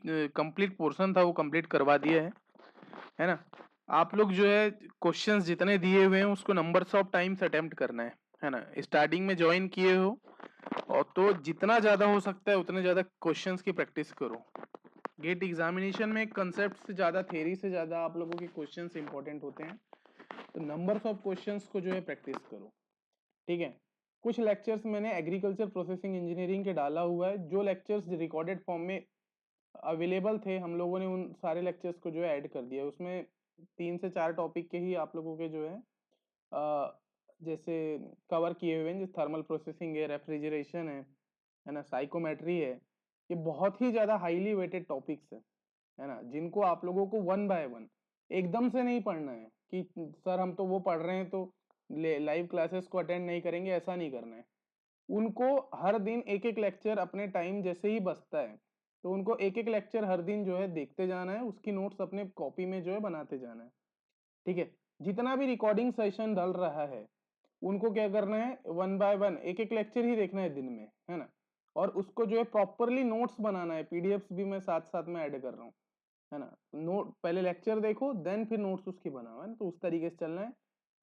Complete portion था वो complete करवा दिया है ना। आप लोग जो है क्वेश्चंस जितने दिए हुए हैं उसको नंबर्स ऑफ टाइम्स अटेम्प्ट करना है ना। स्टार्टिंग में ज्वाइन किए हो और तो जितना ज्यादा हो सकता है उतने ज्यादा क्वेश्चंस की प्रैक्टिस करो। गेट एग्जामिनेशन में कंसेप्ट से ज्यादा थ्योरी से ज्यादा आप लोगों के क्वेश्चंस इंपॉर्टेंट होते हैं, तो नंबर्स ऑफ क्वेश्चंस को जो है प्रैक्टिस करो। ठीक है, कुछ लेक्चर्स मैंने एग्रीकल्चर प्रोसेसिंग इंजीनियरिंग के डाला हुआ है, जो लेक्चर्स रिकॉर्डेड फॉर्म में अवेलेबल थे हम लोगों ने उन सारे लेक्चर्स को जो है ऐड कर दिया। उसमें 3 से 4 टॉपिक के ही आप लोगों के जो है जैसे कवर किए हुए हैं, जैसे थर्मल प्रोसेसिंग है, रेफ्रिजरेशन है ना, साइकोमेट्री है। ये बहुत ही ज्यादा हाईली वेटेड टॉपिक्स है ना, जिनको आप लोगों को वन बाय वन एकदम से नहीं पढ़ना है कि सर हम तो वो पढ़ रहे हैं तो लाइव क्लासेस को अटेंड नहीं करेंगे, ऐसा नहीं करना है। उनको हर दिन एक एक लेक्चर अपने टाइम जैसे ही बचता है तो उनको एक एक लेक्चर हर दिन जो है देखते जाना है, उसकी नोट्स अपने कॉपी में जो है बनाते जाना है। ठीक है, जितना भी रिकॉर्डिंग सेशन डल रहा है उनको क्या करना है, वन बाय वन एक एक लेक्चर ही देखना है दिन में, है ना। और उसको जो है प्रॉपरली नोट्स बनाना है, पीडीएफ्स भी मैं साथ साथ में ऐड कर रहा हूँ, है ना। नोट पहले लेक्चर देखो देन फिर नोट्स उसकी बनाओ, है ना। तो उस तरीके से चलना है।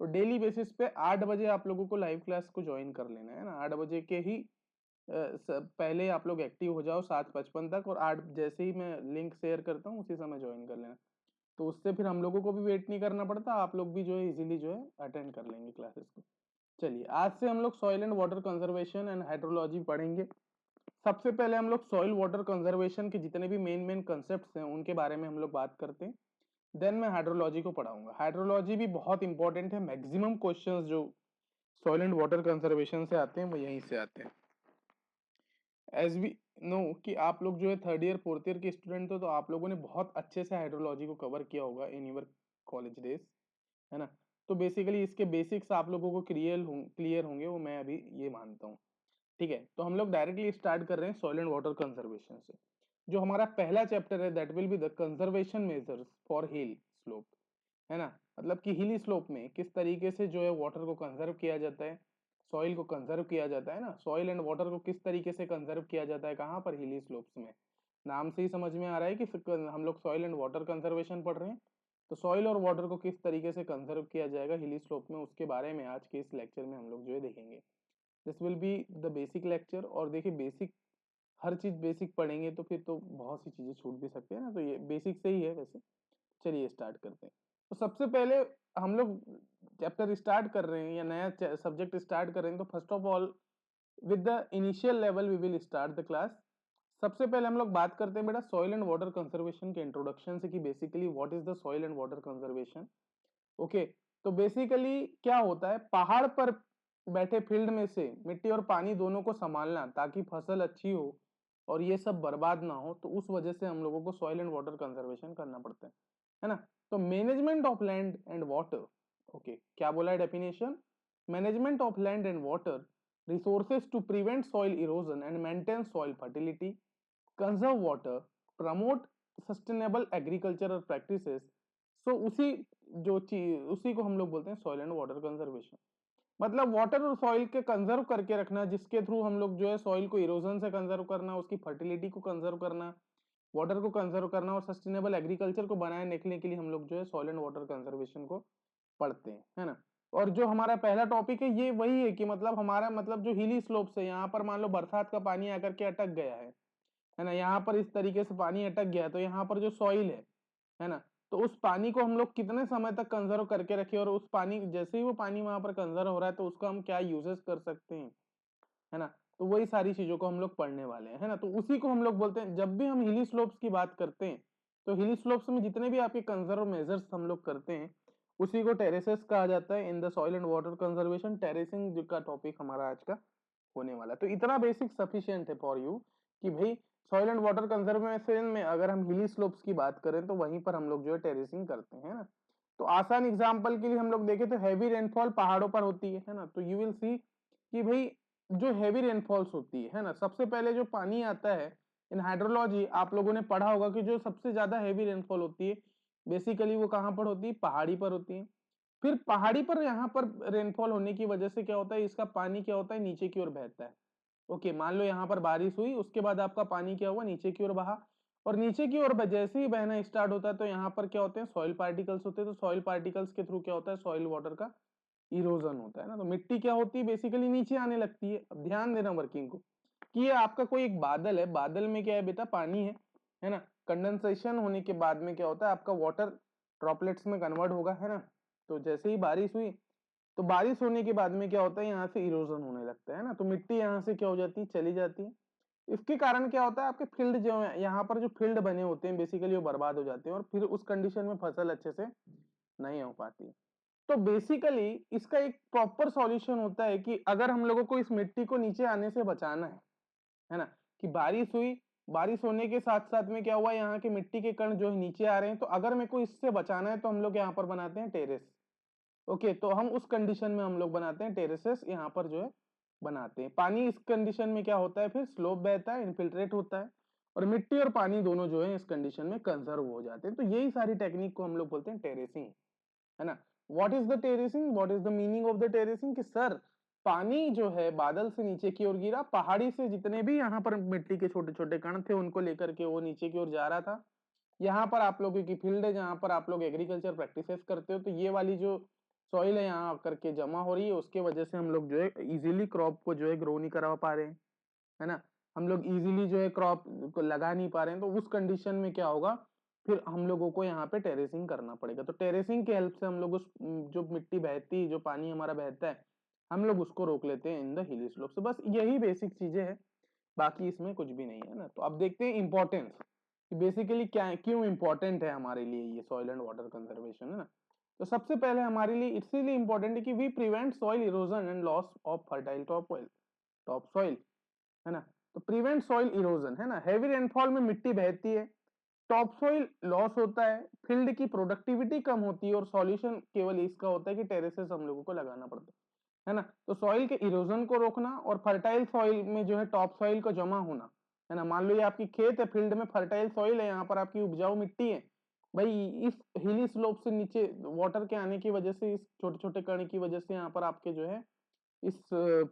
तो डेली बेसिस पे 8 बजे आप लोगों को लाइव क्लास को ज्वाइन कर लेना है ना। 8 बजे के ही पहले आप लोग एक्टिव हो जाओ 7:55 तक, और 8 जैसे ही मैं लिंक शेयर करता हूँ उसी समय ज्वाइन कर लेना। तो उससे फिर हम लोगों को भी वेट नहीं करना पड़ता, आप लोग भी जो है इजीली जो है अटेंड कर लेंगे क्लासेस को। चलिए, आज से हम लोग soil and water conservation and hydrology पढ़ेंगे। सबसे पहले हम लोग सॉइल वाटर कंजर्वेशन के जितने भी मेन मेन कंसेप्ट्स हैं उनके बारे में हम लोग बात करते हैं। देन मैं हाइड्रोलॉजी को पढ़ाऊंगा। हाइड्रोलॉजी भी बहुत इंपॉर्टेंट है, मैक्सिमम क्वेश्चंस जो सॉइल एंड वाटर कंजर्वेशन से आते हैं वो यहीं से आते हैं। एज वी नो कि आप लोग जो है थर्ड ईयर फोर्थ ईयर के स्टूडेंट हो, तो आप लोगों ने बहुत अच्छे से हाइड्रोलॉजी को कवर किया होगा इन यूर कॉलेज डेज, है ना। तो बेसिकली इसके बेसिक्स आप लोगों को क्लियर होंगे, वो मैं अभी ये मानता हूँ। ठीक है, तो हम लोग डायरेक्टली स्टार्ट कर रहे हैं सॉइल एंड वाटर कंजर्वेशन से। जो हमारा पहला चैप्टर है that will be the conservation measures for hill slope, है ना। मतलब कि हिली स्लोप में किस तरीके से जो है वाटर को कंजर्व किया जाता है, सॉइल को कंजर्व किया जाता है ना, सॉइल एंड वाटर को किस तरीके से कंजर्व किया जाता है, कहाँ पर, हिली स्लोप्स में। नाम से ही समझ में आ रहा है कि हम लोग सॉइल एंड वाटर कंजर्वेशन पढ़ रहे हैं। तो सॉइल और वाटर को किस तरीके से कंजर्व किया जाएगा हिली स्लोप में, उसके बारे में आज के इस लेक्चर में हम लोग जो है देखेंगे। This will be the basic lecture. और देखिए बेसिक, हर चीज बेसिक पढ़ेंगे तो फिर तो बहुत सी चीजें छूट भी सकती है ना, तो ये बेसिक से ही है वैसे। चलिए स्टार्ट करते हैं। तो सबसे पहले हम लोग चैप्टर स्टार्ट कर रहे हैं या नया सब्जेक्ट स्टार्ट कर रहे हैं, तो first of all with the initial level we will start the class. सबसे पहले हम लोग बात करते हैं बेटा सॉइल एंड वाटर कंजर्वेशन के इंट्रोडक्शन से, कि basically what is the soil and water conservation. Okay, तो बेसिकली क्या होता है, पहाड़ पर बैठे फील्ड में से मिट्टी और पानी दोनों को संभालना ताकि फसल अच्छी हो और ये सब बर्बाद ना हो, तो उस वजह से हम लोगों को सॉइल एंड वाटर कंजर्वेशन करना पड़ता है ना। तो management of land and water, okay क्या बोला है definition, management of land and water resources to prevent soil erosion and maintain soil fertility, conserve water, promote sustainable agricultural practices. So उसी जो चीज उसी को हम लोग बोलते हैं सॉइल एंड वाटर कंजर्वेशन। मतलब वाटर और सॉइल के कंजर्व करके रखना, जिसके थ्रू हम लोग जो है सॉइल को इरोजन से कंजर्व करना, उसकी फर्टिलिटी को कंजर्व करना, वाटर को कंजर्व करना, और सस्टेनेबल एग्रीकल्चर को बनाए रखने के लिए हम लोग जो है सॉइल एंड वाटर कंजर्वेशन को पढ़ते हैं, है ना। और जो हमारा पहला टॉपिक है ये वही है कि मतलब हमारा मतलब जो हिली स्लोप से यहाँ पर मान लो बरसात का पानी आकर के अटक गया है ना, यहाँ पर इस तरीके से पानी अटक गया, तो यहाँ पर जो सॉइल है ना, तो उस पानी को हम लोग कितने समय तक कंजर्व करके रखे, और उस पानी जैसे ही वो पानी वहां पर कंजर्व हो रहा है तो उसको हम क्या यूजेस कर सकते हैं, है ना। तो वही सारी चीजों को हम लोग पढ़ने वाले हैं, है ना। तो उसी को हम लोग बोलते हैं, जब भी हम हिली स्लोप्स की बात करते हैं तो हिली स्लोप्स में जितने भी आपके कंजर्व मेजर्स हम लोग करते हैं उसी को टेरेसेस कहा जाता है। In the soil and water conservation terracing का टॉपिक हमारा आज का होने वाला है। तो इतना बेसिक सफिशियंट है फॉर यू कि भाई सॉइल एंड वाटर कंजर्वेशन में अगर हम हिली स्लोप्स की बात करें तो वहीं पर हम लोग जो है टेरेसिंग करते हैं ना। तो आसान एग्जांपल के लिए हम लोग देखें तो हैवी रेनफॉल पहाड़ों पर होती है ना। तो यू विल सी कि भाई जो हैवी रेनफॉल्स होती है ना, सबसे पहले जो पानी आता है, इन हाइड्रोलॉजी आप लोगों ने पढ़ा होगा कि जो सबसे ज्यादा हैवी रेनफॉल होती है बेसिकली वो कहाँ पर होती है, पहाड़ी पर होती है। फिर पहाड़ी पर यहाँ पर रेनफॉल होने की वजह से क्या होता है, इसका पानी क्या होता है, नीचे की ओर बहता है। ओके मान लो यहाँ पर बारिश हुई, उसके बाद आपका पानी क्या हुआ, नीचे की ओर बहा, और नीचे की ओर जैसे ही बहना स्टार्ट होता है तो यहाँ पर क्या होते हैं, सॉइल पार्टिकल्स होते हैं। तो सॉइल पार्टिकल्स के थ्रू क्या होता है, सॉइल वाटर का इरोजन होता है ना। तो मिट्टी क्या होती है, बेसिकली नीचे आने लगती है। अब ध्यान देना वर्किंग को, कि ये आपका कोई एक बादल है, बादल में क्या है बेटा, पानी है ना। कंडेंसेशन होने के बाद में क्या होता है, आपका वाटर ड्रॉपलेट्स में कन्वर्ट होगा, है ना। तो जैसे ही बारिश हुई, तो बारिश होने के बाद में क्या होता है, यहाँ से इरोजन होने लगता है ना। तो मिट्टी यहाँ से क्या हो जाती है, चली जाती है। इसके कारण क्या होता है, आपके फील्ड जो है, यहाँ पर जो फील्ड बने होते हैं बेसिकली वो बर्बाद हो जाते हैं, और फिर उस कंडीशन में फसल अच्छे से नहीं हो पाती। तो बेसिकली इसका एक प्रॉपर सॉल्यूशन होता है कि अगर हम लोगों को इस मिट्टी को नीचे आने से बचाना है ना, कि बारिश हुई, बारिश होने के साथ साथ में क्या हुआ, यहाँ के मिट्टी के कण जो है नीचे आ रहे हैं, तो अगर मेरे को इससे बचाना है तो हम लोग यहाँ पर बनाते हैं टेरेस। ओके, तो हम उस कंडीशन में हम लोग बनाते हैं टेरेसेस, यहाँ पर जो है बनाते हैं। पानी इस कंडीशन में क्या होता है, फिर स्लोप बहता है, इनफिल्ट्रेट होता है, और मिट्टी और पानी दोनों जो है इस कंडीशन में कंजर्व हो जाते हैं। तो यही सारी टेक्निक को हम लोग बोलते हैं टेरेसिंग, है ना। What is the terracing, what is the meaning of the terracing, कि सर पानी जो है बादल से नीचे की ओर गिरा, पहाड़ी से जितने भी यहाँ पर मिट्टी के छोटे छोटे कण थे उनको लेकर के वो नीचे की ओर जा रहा था। यहाँ पर आप लोगों की फील्ड है जहाँ पर आप लोग एग्रीकल्चर प्रैक्टिसेस करते हो, तो ये वाली जो सॉइल है यहाँ आकर के जमा हो रही है, उसके वजह से हम लोग जो है इजीली क्रॉप को जो है ग्रो नहीं करा पा रहे हैं, है ना। हम लोग इजीली जो है क्रॉप को लगा नहीं पा रहे हैं। तो उस कंडीशन में क्या होगा, फिर हम लोगों को यहाँ पे टेरेसिंग करना पड़ेगा। तो टेरेसिंग के हेल्प से हम लोग उस जो मिट्टी बहती है, जो पानी हमारा बहता है, हम लोग उसको रोक लेते हैं इन द हिली स्लोप से। बस यही बेसिक चीजें हैं, बाकी इसमें कुछ भी नहीं है ना। तो अब देखते हैं इंपॉर्टेंस, कि बेसिकली क्या है, क्यों इंपॉर्टेंट है हमारे लिए ये सॉइल एंड वाटर कंजर्वेशन, है ना। तो सबसे पहले हमारे लिए इसीलिए इंपॉर्टेंट है कि we prevent soil erosion and loss of fertile top soil, है ना। तो प्रिवेंट सॉइल इरोजन, है ना। हैवी रेनफॉल में मिट्टी बहती है, टॉप सॉइल लॉस होता है, फील्ड की प्रोडक्टिविटी कम होती है, और सॉल्यूशन केवल इसका होता है कि टेरेसेस हम लोगों को लगाना पड़ता है ना। तो सॉइल के इरोजन को रोकना, और फर्टाइल सॉइल में जो है टॉप सॉइल का जमा होना, है ना। मान लो ये आपकी खेत है, फील्ड में फर्टाइल सॉइल है, यहाँ पर आपकी उपजाऊ मिट्टी है भाई, इस हिली स्लोप से नीचे वाटर के आने की वजह से, इस छोटे छोटे कण की वजह से यहाँ पर आपके जो है इस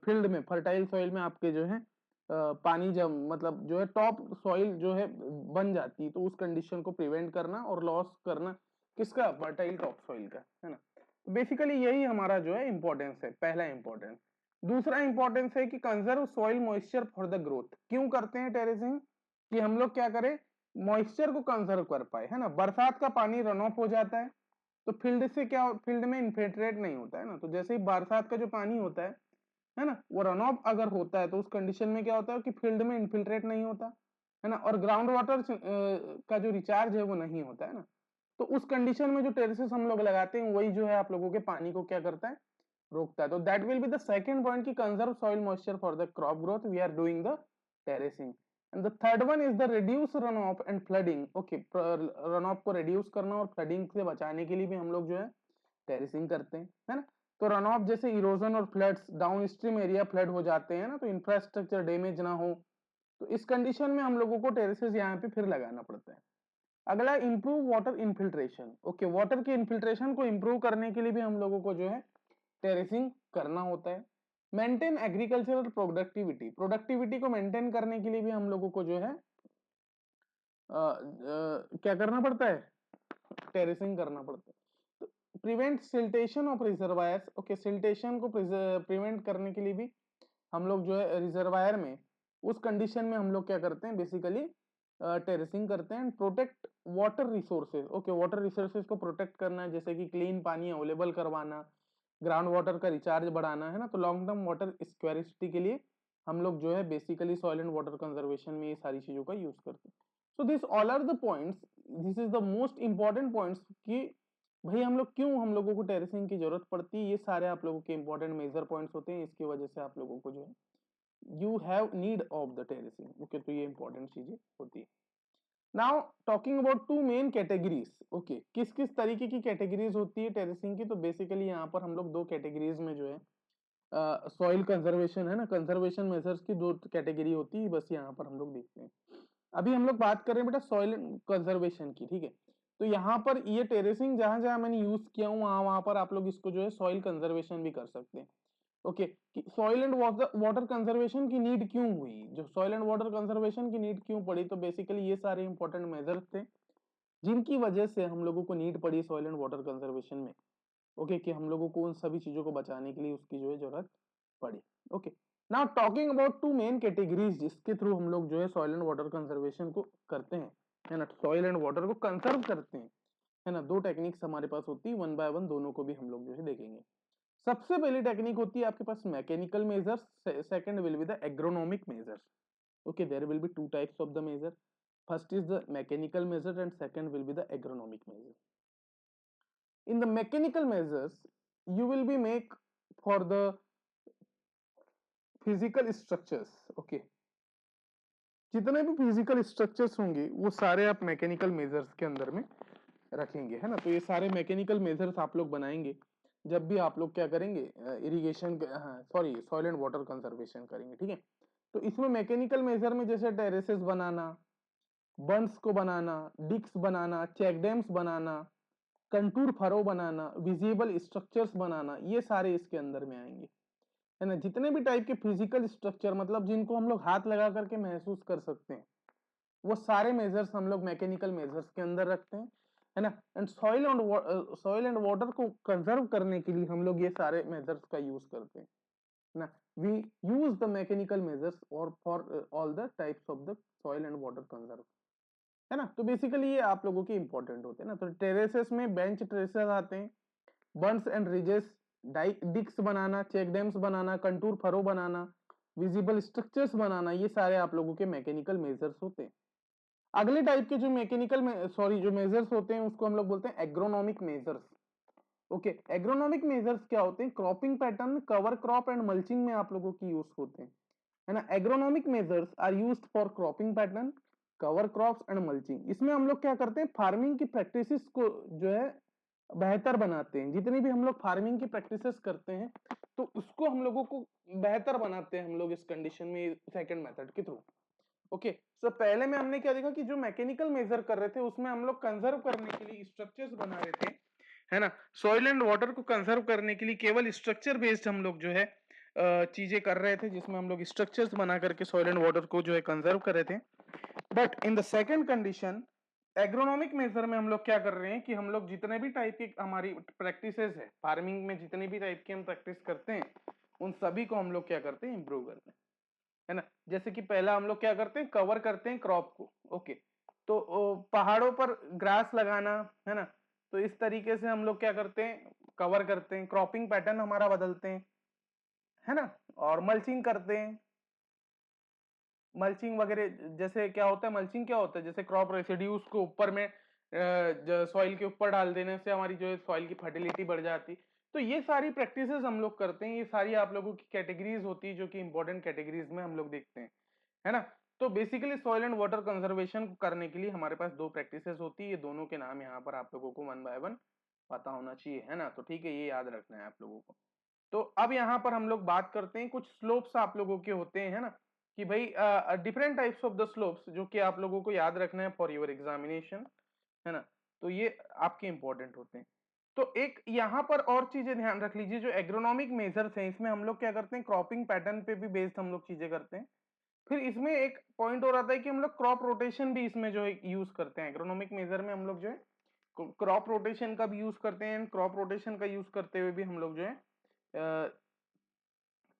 फील्ड में फर्टाइल सॉइल में आपके जो है पानी जब मतलब जो है टॉप सॉइल जो है बन जाती है। तो उस कंडीशन को प्रिवेंट करना और लॉस करना किसका, फर्टाइल टॉप सॉइल का, है ना। बेसिकली यही हमारा जो है इंपॉर्टेंस है, पहला इंपॉर्टेंस। दूसरा इंपॉर्टेंस है कि conserve soil moisture for the growth. क्यों करते हैं टेरेसिंग, कि हम लोग क्या करें, मॉइस्चर को कंजर्व कर पाए, है ना। बरसात का पानी रन ऑफ हो जाता है, तो फील्ड से क्या, फील्ड में इन्फिल्ट्रेट नहीं होता है ना। तो जैसे ही बरसात का जो पानी होता है ना, वो रन ऑफ अगर होता है तो उस कंडीशन में क्या होता है कि फील्ड में इन्फिल्ट्रेट नहीं होता है ना, और ग्राउंड वाटर का जो रिचार्ज है वो नहीं होता है ना। तो उस कंडीशन में जो टेरेसेस हम लोग लगाते हैं वही जो है आप लोगों के पानी को क्या करता है, रोकता है। तो that will be the second point, की conserve soil moisture for the crop growth, we are doing the terracing. And the third one is the reduce run off and flooding. Okay, run off को reduce करना और flooding से बचाने के लिए भी हम लोग जो है टेरेसिंग करते हैं, है ना। तो रन ऑफ जैसे इरोजन और floods, down stream area flood हो जाते हैं ना, तो इंफ्रास्ट्रक्चर डैमेज ना हो, तो इस कंडीशन में हम लोगों को टेरेसेस यहाँ पे फिर लगाना पड़ता है। अगला, improve water infiltration. Okay, water के इन्फिल्ट्रेशन को इंप्रूव करने के लिए भी हम लोगों को जो है टेरेसिंग करना होता है। मेंटेन एग्रीकल्चरल प्रोडक्टिविटी, प्रोडक्टिविटी को मेंटेन करने के लिए भी हम लोगों को जो है क्या करना पड़ता है, टेरेसिंग करना पड़ता है। तो prevent siltation of reservoirs. Okay, siltation को प्रिवेंट करने के लिए भी हम लोग जो है रिजर्वायर में, उस कंडीशन में हम लोग क्या करते हैं, बेसिकली टेरेसिंग करते हैं। Protect water resources. Okay, water resources को प्रोटेक्ट करना है, जैसे कि क्लीन पानी अवेलेबल करवाना, ग्राउंड वाटर का रिचार्ज बढ़ाना, है ना। तो लॉन्ग टर्म वाटर स्क्वेरिसिटी के लिए हम लोग जो है basically soil and water conservation में ये सारी चीजों का यूज करते हैं। So this all are the points, this is the most important points, कि भाई हम लोग क्यों, हम लोगों को टेरेसिंग की जरूरत पड़ती है, ये सारे आप लोगों के इंपॉर्टेंट मेजर पॉइंट्स होते हैं। इसकी वजह से आप लोगों को जो है you have need of the terracing. Okay, तो ये इंपॉर्टेंट चीजें होती है। Now talking about two main categories. Okay, किस किस तरीके की कैटेगरीज होती है टेरेसिंग की, तो बेसिकली यहाँ पर हम लोग दो कैटेगरीज में जो है सॉइल कंजर्वेशन, है ना, कंजर्वेशन मेजर्स की दो कैटेगरी होती है, बस यहाँ पर हम लोग देखते हैं। अभी हम लोग बात कर रहे हैं बेटा सॉइल कंजर्वेशन की, ठीक है। तो यहाँ पर ये टेरेसिंग जहां जहां मैंने यूज किया हूँ वहां वहां पर आप लोग इसको जो है सॉइल कंजर्वेशन भी कर सकते हैं। ओके कि सॉइल एंड वाटर कंजर्वेशन की नीड क्यों हुई, जो सॉइल एंड वाटर कंजर्वेशन की नीड क्यों पड़ी, तो बेसिकली ये सारे इंपॉर्टेंट मेजर्स थे जिनकी वजह से हम लोगों को नीड पड़ी सॉइल एंड वाटर कंजर्वेशन में। ओके कि हम लोगों को उन सभी चीजों को बचाने के लिए उसकी जो है जरूरत पड़ी। Okay now talking about two main categories जिसके थ्रू हम लोग जो है सॉइल एंड वाटर कंजर्वेशन को करते हैं, है ना, सॉइल एंड वाटर को कंजर्व करते हैं, है ना। दो टेक्निक्स हमारे पास होती है, वन बाय वन दोनों को भी हम लोग जो है देखेंगे। सबसे पहली टेक्निक होती है आपके पास mechanical measures, second will be the agronomic measures. Okay there will be two types of the measure, first is the mechanical measure and second will be the agronomic measure. In the mechanical measures you will be make for the physical structures। okay जितने भी physical structures होंगे वो सारे आप mechanical measures के अंदर में रखेंगे, है ना। तो ये सारे मैकेनिकल मेजर्स आप लोग बनाएंगे जब भी आप लोग क्या करेंगे, irrigation, sorry soil and water conservation करेंगे, ठीक है। तो इसमें मैकेनिकल मेजर में जैसे टेरेसेस बनाना, बंड्स को बनाना, डिक्स बनाना, चेक डैम्स बनाना, कंटूर फरो बनाना, विजिबल स्ट्रक्चर्स बनाना, ये सारे इसके अंदर में आएंगे, है ना। जितने भी टाइप के फिजिकल स्ट्रक्चर मतलब जिनको हम लोग हाथ लगा करके महसूस कर सकते हैं वो सारे मेजर्स हम लोग मैकेनिकल मेजर्स के अंदर रखते हैं, है ना। एंड सॉइल एंड वाटर को कंजर्व करने के लिए हम लोग ये सारे मेजर्स का यूज करते हैं ना। We use the mechanical measures और for all the types of the soil and water conserve, है ना। तो बेसिकली ये आप लोगों के इंपॉर्टेंट होते हैं ना। तो टेरेसेस में बेंच ट्रेसेस आते हैं, बर्न्स एंड रिजेस, डिक्स बनाना, चेक डैम्स बनाना, कंटूर फरो बनाना, विजिबल स्ट्रक्चर्स बनाना, ये सारे आप लोगों के मैकेनिकल मेजर्स होते हैं। अगले टाइप के जो मैकेनिकल में सॉरी जो मेजर्स होते हैं उसको हम लोग बोलते हैं agronomic measures. Okay agronomic measures क्या होते हैं, cropping pattern, cover crop and mulching में आप लोगों की यूज होते हैं, है ना। Agronomic measures are used for cropping pattern, cover crops and mulching. इसमें हम लोग क्या करते हैं, फार्मिंग की प्रैक्टिसेस को जो है बेहतर बनाते हैं। जितनी भी हम लोग फार्मिंग की प्रैक्टिसेस करते हैं तो उसको हम लोगों को बेहतर बनाते हैं हम लोग इस कंडीशन में सेकंड मेथड के थ्रू। ओके सो पहले में हमने क्या देखा कि जो मैकेनिकल मेजर कर रहे थे उसमें हम लोग कंजर्व करने के लिए स्ट्रक्चर्स बना रहे थे, है ना। सॉइल एंड वाटर को कंजर्व करने के लिए केवल स्ट्रक्चर बेस्ड हम लोग जो है चीजें कर रहे थे, जिसमें हम लोग स्ट्रक्चर्स बना करके सॉइल एंड वाटर को जो है कंजर्व कर रहे थे। But in the second condition agronomic measure में हम लोग क्या कर रहे हैं कि हम लोग जितने भी टाइप की हमारी प्रैक्टिसेस है फार्मिंग में, जितने भी टाइप की हम प्रैक्टिस करते हैं उन सभी को हम लोग क्या करते हैं, इंप्रूव करते हैं, है ना। जैसे कि पहला हम लोग क्या करते हैं, कवर करते हैं क्रॉप को। ओके तो पहाड़ों पर ग्रास लगाना, है ना। तो इस तरीके से हम लोग क्या करते हैं, कवर करते हैं, क्रॉपिंग पैटर्न हमारा बदलते हैं, है ना। और मल्चिंग करते हैं, मल्चिंग वगैरह जैसे क्या होता है, मल्चिंग क्या होता है, जैसे क्रॉप रेसिड्यूज को ऊपर में सॉइल के ऊपर डाल देने से हमारी जो है सॉइल की फर्टिलिटी बढ़ जाती। तो ये सारी प्रैक्टिसेस हम लोग करते हैं, ये सारी आप लोगों की कैटेगरीज होती है जो कि इंपॉर्टेंट कैटेगरीज में हम लोग देखते हैं, है ना। तो basically soil and water conservation करने के लिए हमारे पास दो प्रैक्टिसेस होती है, ये दोनों के नाम यहाँ पर आप लोगों को वन बाय वन पता होना चाहिए, है ना। तो ठीक है, ये याद रखना है आप लोगों को। तो अब यहाँ पर हम लोग बात करते हैं, कुछ स्लोप्स आप लोगों के होते हैं, है ना, कि भाई different types of the slopes जो कि आप लोगों को याद रखना है फॉर योर एग्जामिनेशन, है ना। तो ये आपके इंपॉर्टेंट होते हैं। तो एक यहाँ पर और चीजें ध्यान रख लीजिए, जो एग्रोनॉमिक मेजर्स हैं इसमें हम लोग क्या करते हैं, क्रॉपिंग पैटर्न पे भी बेस्ड हम लोग चीजें करते हैं। फिर इसमें एक पॉइंट और आता है कि हम लोग क्रॉप रोटेशन भी इसमें जो है यूज करते हैं। एग्रोनॉमिक मेजर में हम लोग जो है क्रॉप रोटेशन का भी यूज करते हैं, क्रॉप रोटेशन का यूज करते हुए भी हम लोग जो है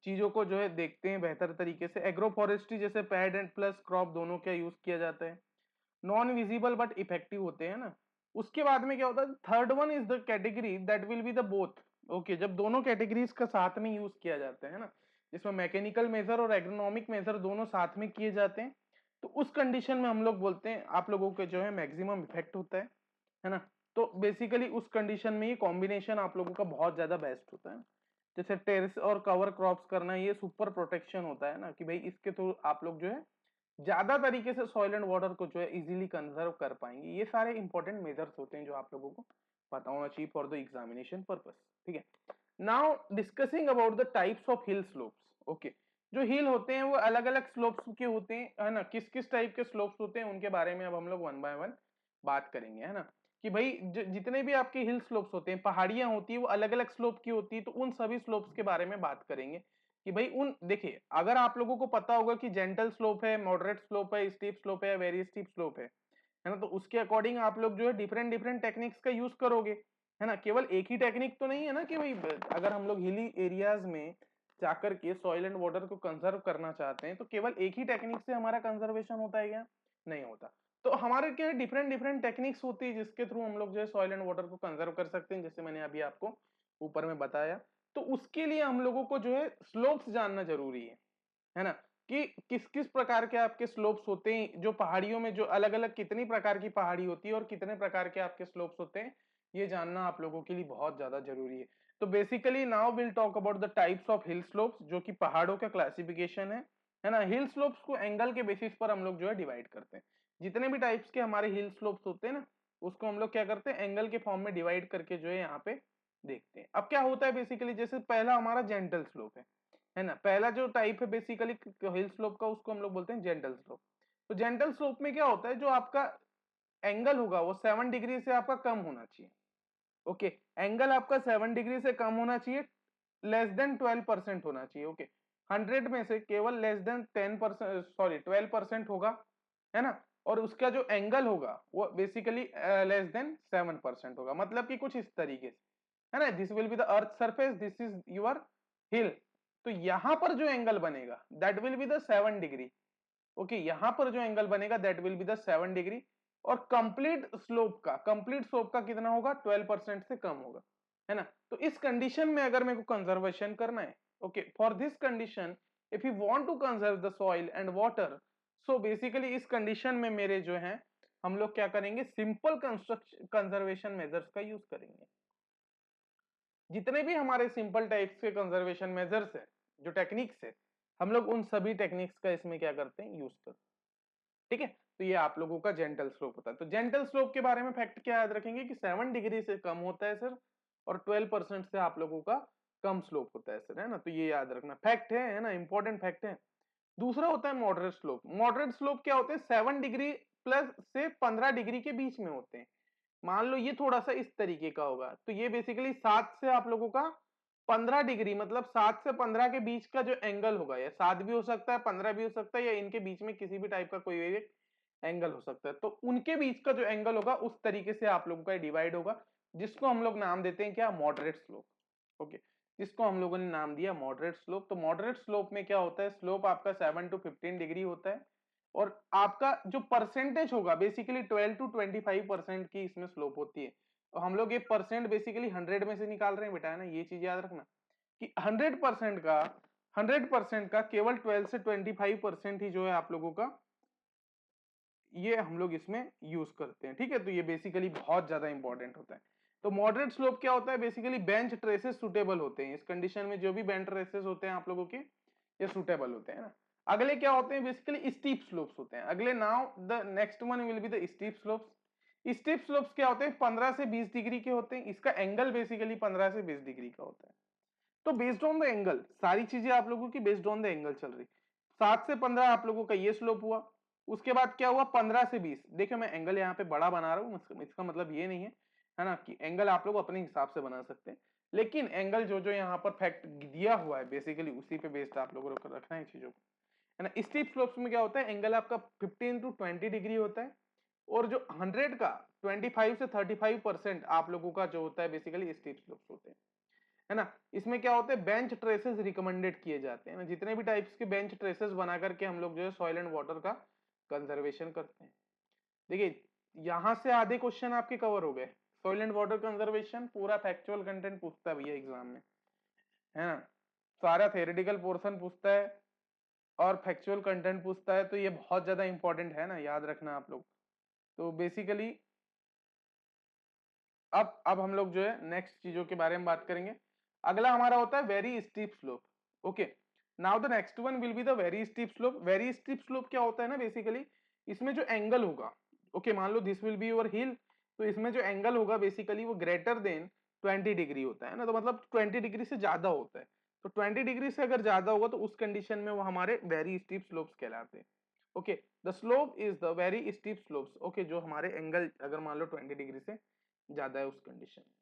चीजों को जो है देखते हैं बेहतर तरीके से। एग्रो फॉरेस्ट्री जैसे पैड एंड प्लस क्रॉप दोनों का यूज किया जाता है, नॉन विजिबल बट इफेक्टिव होते हैं ना। उसके बाद में क्या होता है, third one is the category that will be the both. Okay जब दोनों कैटेगरीज का साथ में यूज किया जाता है ना, जिसमें मैकेनिकल मेजर और एग्रोनॉमिक मेजर दोनों साथ में किए जाते हैं, तो उस कंडीशन में हम लोग बोलते हैं आप लोगों के जो है मैक्सिमम इफेक्ट होता है ना। तो बेसिकली उस कंडीशन में ये कॉम्बिनेशन आप लोगों का बहुत ज्यादा बेस्ट होता है। जैसे टेरेस और कवर क्रॉप्स करना, ये सुपर प्रोटेक्शन होता है ना, कि भाई इसके थ्रू आप लोग जो है ज्यादा तरीके से सॉइल एंड वाटर को जो है इजीली कंजर्व कर पाएंगे। ये सारे इंपॉर्टेंट मेजर्स होते हैं जो आप लोगों को पता होना चाहिए फॉर द एग्जामिनेशन पर्पस, ठीक है। Now discussing about the types of hill slopes. Okay जो हिल होते हैं वो अलग अलग स्लोप्स के होते हैं, है ना। किस किस टाइप के स्लोप्स होते हैं उनके बारे में अब हम लोग वन बाय वन बात करेंगे, है ना। कि भाई जितने भी आपके हिल स्लोप्स होते हैं, पहाड़ियां होती है, वो अलग अलग स्लोप की होती है, तो उन सभी स्लोप्स के बारे में बात करेंगे कि भाई उन देखिए, अगर आप लोगों को पता होगा कि जेंटल स्लोप है, मॉडरेट स्लोप है, स्टीप स्लोप है, वेरी स्टीप स्लोप है ना, तो उसके अकॉर्डिंग आप लोग जो है डिफरेंट डिफरेंट टेक्निक्स का यूज करोगे, है ना। केवल एक ही टेक्निक तो नहीं है ना कि भाई अगर हम लोग हिली एरियाज में जाकर के सॉइल एंड वाटर को कंजर्व करना चाहते हैं तो केवल एक ही टेक्निक से हमारा कंजर्वेशन होता है क्या? नहीं होता। तो हमारे क्या डिफरेंट डिफरेंट टेक्निक्स होती है जिसके थ्रू हम लोग जो है सॉइल एंड वाटर को कंजर्व कर सकते हैं, जैसे मैंने अभी आपको ऊपर में बताया। तो उसके लिए हम लोगों को जो है स्लोप्स जानना जरूरी है ना, कि किस किस प्रकार के आपके स्लोप्स होते हैं, जो पहाड़ियों में जो अलग अलग कितनी प्रकार की पहाड़ी होती है और कितने प्रकार के आपके स्लोप्स होते हैं, ये जानना आप लोगों के लिए बहुत ज्यादा जरूरी है। तो basically now will talk about the types of hill slopes, जो कि पहाड़ों का क्लासिफिकेशन है ना। हिल स्लोप्स को एंगल के बेसिस पर हम लोग जो है डिवाइड करते हैं। जितने भी टाइप्स के हमारे हिल स्लोप्स होते हैं ना, उसको हम लोग क्या करते हैं, एंगल के फॉर्म में डिवाइड करके जो है यहाँ पे देखते हैं। अब क्या होता है बेसिकली, जैसे पहला हमारा जेंटल स्लोप है ना, पहला जो टाइप है बेसिकली हिल स्लोप का, उसको हम लोग बोलते हैं जेंटल स्लोप। तो जेंटल स्लोप में क्या होता है, जो आपका एंगल होगा वो 7 डिग्री से आपका कम होना चाहिए। ओके, एंगल आपका 7 डिग्री से कम होना चाहिए, लेस देन 12% होना चाहिए। ओके, 100 में से केवल लेस देन 10%, सॉरी 12% होगा, है ना। और उसका जो एंगल होगा वो बेसिकली लेस देन 7% होगा, मतलब कि कुछ इस तरीके से, है ना। This will be the earth surface, this is your hill. तो यहां पर जो एंगल बनेगा that will be the 7 degree. Okay, यहां पर जो एंगल बनेगा that will be the 7 degree. और कंप्लीट स्लोप का कितना होगा, 12% से कम होगा, है ना। तो इस कंडीशन में अगर मेरे को कंजर्वेशन करना है, okay, for this condition if you want to conserve the soil and water, so basically इस कंडीशन में मेरे जो है हम लोग क्या करेंगे, सिंपल कंस्ट्रक्शन कंजर्वेशन मेजर्स का यूज करेंगे। जितने भी हमारे सिंपल टाइप्स के कंजर्वेशन मेजर्स है, जो टेक्निक्स है, हम लोग उन सभी टेक्निक्स का इसमें क्या करते हैं, यूज करते हैं। ठीक है, तो ये आप लोगों का जेंटल स्लोप होता है। तो जेंटल स्लोप के बारे में फैक्ट क्या याद रखेंगे कि 7 डिग्री से कम होता है सर, और 12% से आप लोगों का कम स्लोप होता है सर, है ना। तो ये याद रखना फैक्ट है ना, इंपॉर्टेंट फैक्ट है। दूसरा होता है मॉडरेट स्लोप। मॉडरेट स्लोप क्या होते हैं, 7 डिग्री प्लस से 15 डिग्री के बीच में होते हैं। मान लो ये थोड़ा सा इस तरीके का होगा, तो ये बेसिकली 7 से आप लोगों का 15 डिग्री, मतलब 7 से 15 के बीच का जो एंगल होगा, या 7 भी हो सकता है, 15 भी हो सकता है, या इनके बीच में किसी भी टाइप का कोई एक एंगल हो सकता है। तो उनके बीच का जो एंगल होगा उस तरीके से आप लोगों का डिवाइड होगा, जिसको हम लोग नाम देते हैं क्या, मॉडरेट स्लोप। ओके, जिसको हम लोगों ने नाम दिया मॉडरेट स्लोप। तो मॉडरेट स्लोप में क्या होता है, स्लोप आपका 7 to 15 डिग्री होता है, और आपका जो परसेंटेज होगा बेसिकली 12 to 25% की इसमें स्लोप होती है। तो हम लोग ये परसेंट बेसिकली 100 में से निकाल रहे हैं बेटा, है ना, ये चीज याद रखना कि 100% का केवल 12 से 25% ही जो है आप लोगों का ये हम लोग इसमें यूज करते हैं। ठीक है, तो ये बेसिकली बहुत ज्यादा इंपॉर्टेंट होता है। तो मॉडरेट स्लोप क्या होता है, बेसिकली बेंच ट्रेसेस सुटेबल होते हैं। इस कंडीशन में जो भी बेंच ट्रेसेस होते हैं आप लोगों के, ये सुटेबल होते हैं ना। अगले क्या होते हैं, बेसिकली स्टीप स्लोप्स होते हैं। अगले now the next one will be the steep slopes. Steep slopes क्या होते हैं, 15 से 20 डिग्री के होते हैं। इसका एंगल बेसिकली 15 से 20 डिग्री का होता है। तो बेस्ड ऑन द एंगल, सारी चीजें आप लोगों की बेस्ड ऑन द एंगल चल रही। 7 से 15 आप लोगों का ये स्लोप हुआ। उसके बाद क्या हुआ, 15 से 20। देखिए मैं एंगल यहाँ पे बड़ा बना रहा हूँ, इसका मतलब ये नहीं है ना, कि एंगल आप लोग अपने हिसाब से बना सकते हैं, लेकिन एंगल जो जो यहाँ पर फैक्ट दिया हुआ है बेसिकली उसी पे बेस्ड आप लोगों को रखना है चीजों को, है ना। स्टीप स्लोप्स में क्या होता है, एंगल आपका 15 to 20 डिग्री होता है, और जो 100 का 25 से 35% आप लोगों का जो होता है बेसिकली स्टीप स्लोप्स होते हैं, है ना। इसमें क्या होता है, बेंच ट्रेसेस रिकमेंडेड किए जाते हैं ना, जितने भी टाइप्स के बेंच ट्रेसेस बना करके हम लोग जो है सॉइल एंड वाटर का कंजर्वेशन करते हैं। देखिए यहां से आधे क्वेश्चन आपके कवर हो गए। सॉइल एंड वाटर कंजर्वेशन पूरा फैक्चुअल कंटेंट पूछता है भैया एग्जाम में, है ना। सारा थ्योरेटिकल पोर्शन पूछता है और फैक्चुअल कंटेंट पूछता है, तो ये बहुत ज्यादा इंपॉर्टेंट है ना, याद रखना आप लोग। तो बेसिकली अब हम लोग जो है नेक्स्ट चीजों के बारे में बात करेंगे। अगला हमारा होता है very steep slope. Okay, now the next one will be the very steep slope. Very steep slope क्या होता है ना, बेसिकली इसमें जो एंगल होगा, ओके मान लो this will be your hill, तो इसमें जो एंगल होगा बेसिकली वो ग्रेटर देन 20 डिग्री होता है ना, तो मतलब 20 डिग्री से ज्यादा होता है। तो 20 डिग्री से अगर ज्यादा होगा तो उस कंडीशन में वो हमारे वेरी स्टीप स्लोप्स कहलाते हैं। Okay, the slope is the very steep slopes, okay, जो हमारे एंगल अगर मान लो 20 डिग्री से ज्यादा है उस कंडीशन में,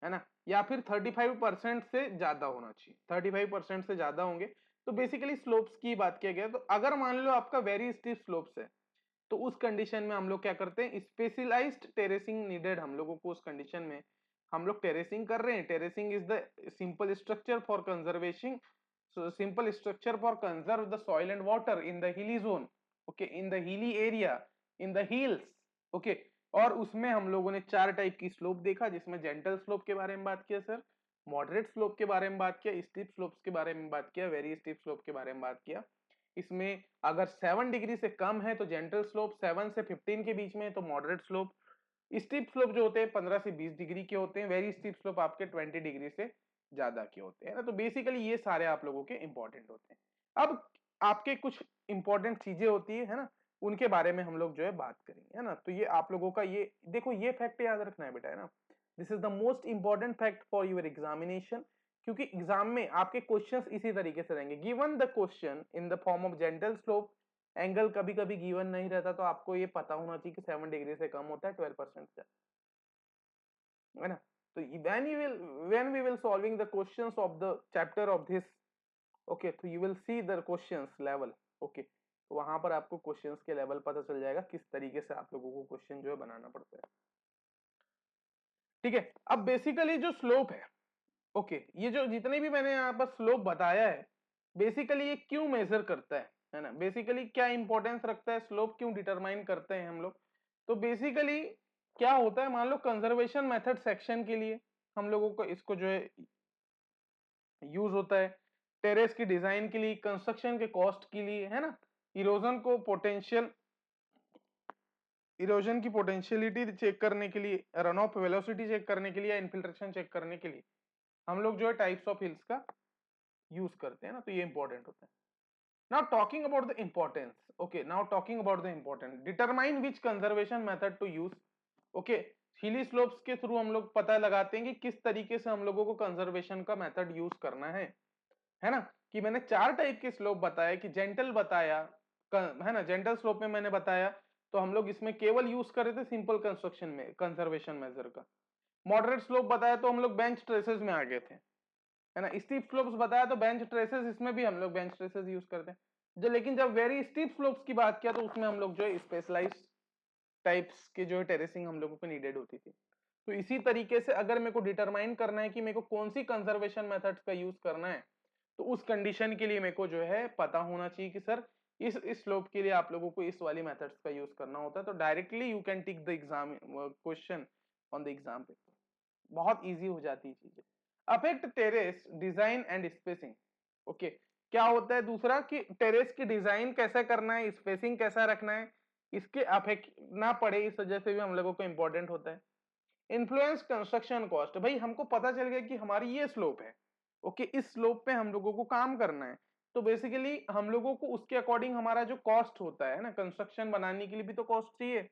है ना, या फिर 35% से ज्यादा होना चाहिए, 35% से ज्यादा होंगे तो बेसिकली स्लोप्स की बात किया गया। तो अगर मान लो आपका वेरी स्टीप स्लोप्स है तो उस कंडीशन में हम लोग क्या करते हैं, स्पेशलाइज्ड टेरेसिंग नीडेड, हम लोगों को उस कंडीशन में हम लोग टेरेसिंग कर रहे हैं। Terracing is the simple structure for conservation, simple structure for conserve the soil and water in the हिली zone, okay, in the hilly area, in the hills, okay. और उसमें हम लोगों ने 4 टाइप की स्लोप देखा, जिसमें जेंटल स्लोप के बारे में बात किया सर, मॉडरेट स्लोप के बारे में बात किया, स्टीप स्लोप्स के बारे में बात किया, वेरी स्टीप स्लोप के बारे में बात किया। इसमें अगर 7 डिग्री से कम है तो जेंटल स्लोप, 7 से 15 के बीच में है तो मॉडरेट स्लोप, स्टीप स्लोप जो होते हैं 15 से 20 डिग्री के होते हैं, वेरी स्टीप स्लोप आपके 20 डिग्री से ज्यादा के होते हैं ना। तो बेसिकली ये सारे आप लोगों के इंपॉर्टेंट होते हैं। अब आपके कुछ इंपॉर्टेंट चीजें होती है ना, उनके बारे में हम लोग जो है बात करेंगे, है ना। तो ये आप लोगों का ये देखो, ये फैक्ट याद रखना है बेटा, है ना, this is the most important fact for your examination, क्योंकि एग्जाम में आपके क्वेश्चंस इसी तरीके से रहेंगे। Given the question in the form of gentle slope, angle कभी कभी गिवन नहीं रहता तो आपको ये पता होना चाहिए कि 7 डिग्री से कम होता है 12% से, है ना। तो when we will solving the questions of the chapter of this, okay, so you will see the questions level, okay, तो वहां पर आपको क्वेश्चंस के लेवल पता चल जाएगा किस तरीके से आप लोगों को क्वेश्चन जो है बनाना पड़ता है, ठीक है। अब बेसिकली जो स्लोप है, ओके, ये जो जितने भी मैंने यहाँ पर स्लोप बताया है, बेसिकली ये क्यों मेजर करता है ना, बेसिकली क्या इंपॉर्टेंस रखता है, स्लोप क्यों डिटरमाइन करते हैं हम लोग। तो बेसिकली क्या होता है, मान लो कंजर्वेशन मेथड सेक्शन के लिए हम लोगों को इसको जो है यूज होता है, टेरेस की डिजाइन के लिए, कंस्ट्रक्शन के कॉस्ट के लिए, है ना, इरोजन को पोटेंशियल, इरोजन की पोटेंशियलिटी चेक करने के लिए, रन ऑफ वेलोसिटी चेक करने के लिए, इन्फिल्ट्रेशन चेक करने के लिए हम लोग जो है टाइप्स ऑफ हिल्स का यूज करते हैं ना। तो ये इंपॉर्टेंट होता है। Now talking about the importance, okay, now talking about the importance, determine which conservation method to use, okay, हिली स्लोप्स के थ्रू हम लोग पता लगाते हैं कि किस तरीके से हम लोगों को कंजर्वेशन का मेथड यूज करना है ना। कि मैंने 4 टाइप के स्लोप बताया, कि जेंटल बताया, है ना, जेंटल स्लोप में मैंने बताया तो हम लोग इसमें केवल यूज कर रहे थे सिंपल कंस्ट्रक्शन में कंजर्वेशन मेजर का। मॉडरेट स्लोप बताया तो हम लोग बेंच ट्रेसेस में आ गए थे, है ना। स्टीप स्लोप्स बताया तो बेंच ट्रेसेस, इसमें भी हम लोग बेंच ट्रेसेस यूज करते हैं जो, लेकिन जब वेरी स्टीप स्लोप्स की बात किया तो उसमें हम लोग जो है स्पेशलाइज्ड टाइप्स के जो है टेरेसिंग हम लोगों को नीडेड होती थी। तो इसी तरीके से अगर मेरे को डिटरमाइन करना है कि मेरे को कौन सी कंजर्वेशन मेथड्स का यूज करना है, तो उस कंडीशन के लिए मेरे को जो है पता होना चाहिए कि सर इस स्लोप के लिए आप लोगों को इस वाली मेथड्स का यूज करना होता है। तो directly you can tick the exam question on the exam paper, बहुत इजी हो जाती है चीजें। Affect terrace design and spacing, okay, क्या होता है दूसरा कि टेरेस की डिजाइन कैसा करना है, स्पेसिंग कैसा रखना है, इसके अफेक्ट ना पड़े इस वजह से भी हम लोगों को इंपॉर्टेंट होता है। इन्फ्लुएंस कंस्ट्रक्शन कॉस्ट, भाई हमको पता चल गया कि हमारी ये स्लोप है, ओके, इस स्लोप पे हम लोगों को काम करना है, तो बेसिकली हम लोगों को उसके अकॉर्डिंग हमारा जो कॉस्ट होता है ना, कंस्ट्रक्शन बनाने के लिए भी तो कॉस्ट चाहिए,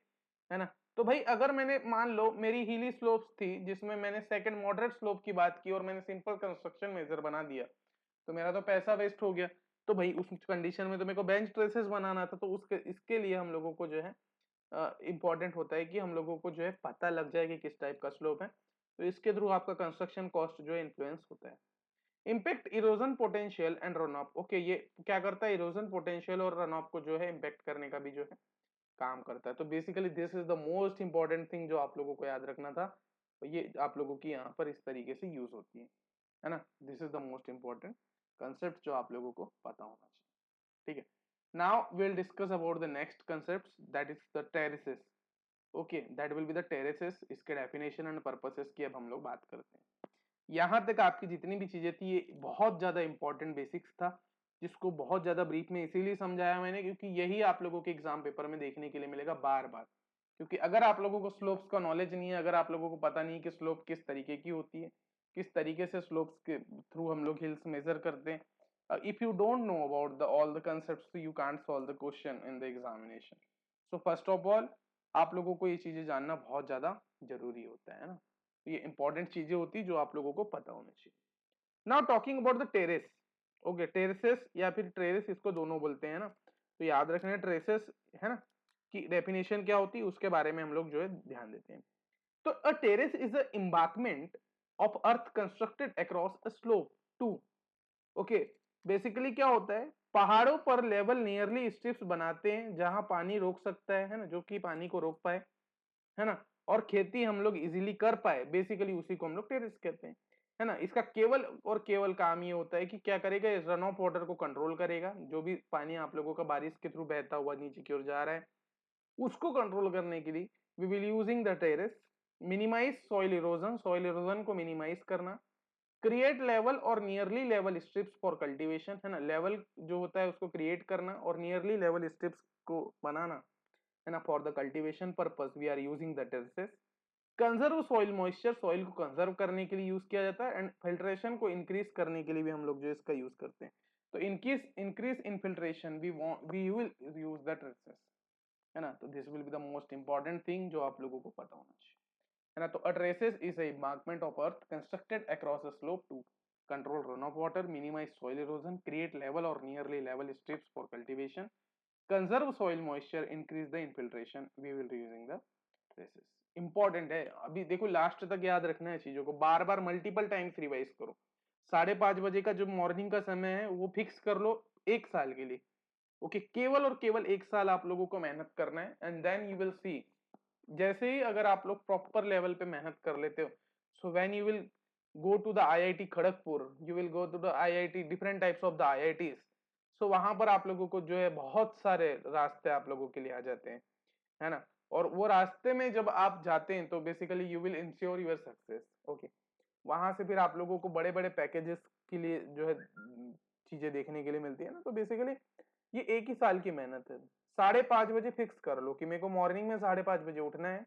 है ना। तो भाई अगर मैंने मान लो मेरी हिली स्लोप्स थी जिसमें मैंने सेकंड मॉडरेट स्लोप की बात की और मैंने सिंपल कंस्ट्रक्शन मेजर बना दिया, तो मेरा तो पैसा वेस्ट हो गया। तो भाई उस कंडीशन में तो मेरे को बेंच ट्रेसेस बनाना था, तो उसके इसके लिए हम लोगों को जो है इंपॉर्टेंट होता है कि हम लोगों को जो है पता लग जाए कि किस टाइप का स्लोप है, तो इसके थ्रू आपका कंस्ट्रक्शन कॉस्ट जो है इन्फ्लुएंस होता है। Impact erosion potential and run of, okay, ये क्या करता है, इरोजन पोटेंशियल और रन ऑफ को जो है इम्पैक्ट करने का भी जो है काम करता है। तो basically this is the most important thing जो आप लोगों को याद रखना था, तो ये आप लोगों की यहाँ पर इस तरीके से यूज होती है ना। This is the most important concept जो आप लोगों को पता होना चाहिए, ठीक है। Now we'll discuss about the next concepts, that is the terraces, okay, that will be the terraces। इसके डेफिनेशन एंड पर्पसेस की अब हम लोग बात करते हैं। यहाँ तक आपकी जितनी भी चीजें थी ये बहुत ज्यादा इंपॉर्टेंट बेसिक्स था, जिसको बहुत ज्यादा ब्रीफ में इसीलिए समझाया मैंने क्योंकि यही आप लोगों के एग्जाम पेपर में देखने के लिए मिलेगा बार बार। क्योंकि अगर आप लोगों को स्लोप्स का नॉलेज नहीं है, अगर आप लोगों को पता नहीं कि स्लोप किस तरीके की होती है, किस तरीके से स्लोप्स के थ्रू हम लोग हिल्स मेजर करते हैं, if you don't know about the all the concepts, so you can't solve the question in the examination. So first of all आप लोगों को ये चीजें जानना बहुत ज्यादा जरूरी होता है ना। तो ये इंपॉर्टेंट चीजें होती है जो आप लोगों को पता होनी चाहिए। Now talking about the terrace, okay, terraces या फिर टेरेस इसको दोनों बोलते हैं ना। तो याद रखना ट्रेसेस है ना कि डेफिनेशन क्या होती है उसके बारे में हम लोग जो है ध्यान देते हैं। तो a terrace is a embankment of earth constructed across a slope to. Okay, basically क्या होता है, पहाड़ों पर लेवल नियरली स्ट्रिप्स बनाते हैं जहां पानी रोक सकता है ना, जो कि पानी को रोक पाए, है ना, और खेती हम लोग इजीली कर पाए, बेसिकली उसी को हम लोग टेरेस कहते हैं, है ना। इसका केवल और केवल काम ये होता है कि क्या करेगा, रन ऑफ वाटर को कंट्रोल करेगा, जो भी पानी आप लोगों का बारिश के थ्रू बहता हुआ नीचे की ओर जा रहा है उसको कंट्रोल करने के लिए we will using the terrace. Minimize soil erosion, soil erosion को मिनिमाइज करना, क्रिएट लेवल और nearly level strips for cultivation, है ना, लेवल जो होता है उसको क्रिएट करना और नियरली लेवल स्ट्रिप्स को बनाना, है ना, for the cultivation purpose we are using the terraces. Conserve soil moisture, soil को कंजर्व करने के लिए यूज किया जाता है, एंड फिल्ट्रेशन को इंक्रीज करने के लिए भी हम लोग जो इसका यूज करते हैं। तो increase infiltration we will use the terraces, है ना। तो this will be the most important thing जो आप लोगों को पता होना चाहिए, है ना। तो a terraces is a embankment of earth constructed across a slope to control runoff water, minimize soil erosion, create level or nearly level strips for cultivation, conserve soil moisture, increase the infiltration, we will be using the traces। Important है, अभी देखो last तक याद रखना है चीजों को, बार बार multiple times revise करो। 5:30 बजे का जो मॉर्निंग का समय है वो फिक्स कर लो 1 साल के लिए। ओके, केवल और केवल 1 साल आप लोगों को मेहनत करना है, and then you will see, जैसे ही अगर आप लोग प्रॉपर लेवल पे मेहनत कर लेते हो, so when you will go to the IIT Kharagpur, you will go to the IIT, different types of the IITs, so वहां पर आप लोगों को जो है बहुत सारे रास्ते आप लोगों के लिए आ जाते हैं, है ना। और वो रास्ते में जब आप जाते हैं तो basically you will ensure your success. Okay, वहां से फिर आप लोगों को बड़े बड़े पैकेजेस के लिए जो है चीजें देखने के लिए मिलती है ना। तो बेसिकली ये 1 ही साल की मेहनत है। 5:30 बजे फिक्स कर लो कि मेरे को मॉर्निंग में 5:30 बजे उठना है।